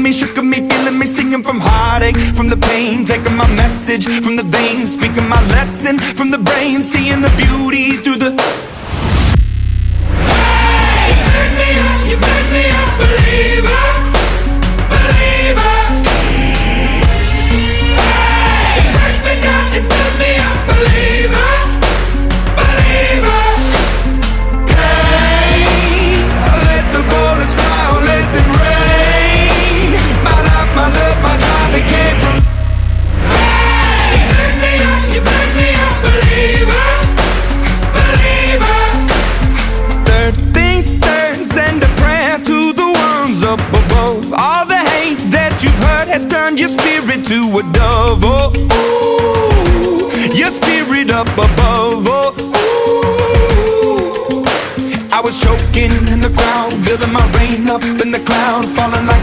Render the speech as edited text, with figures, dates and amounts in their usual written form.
me, shook me, feeling me, singing from heartache, from the pain, taking my message from the veins, speaking my lesson from the brain, seeing the beauty through the. Hey, you made me a believer, believer. Hey, you break me down, you made me a believer, believer. Hey, let the bullets fly, let them rain. My life, my love, my drive, it came from. Hey, you made me a believer, believer. Third things third, send a prayer to the ones up above. All the hate that you've heard has turned your spirit to a dove. Oh, ooh, your spirit up above. Oh, ooh. I was choking in the crowd, building my rain up in the cloud, falling like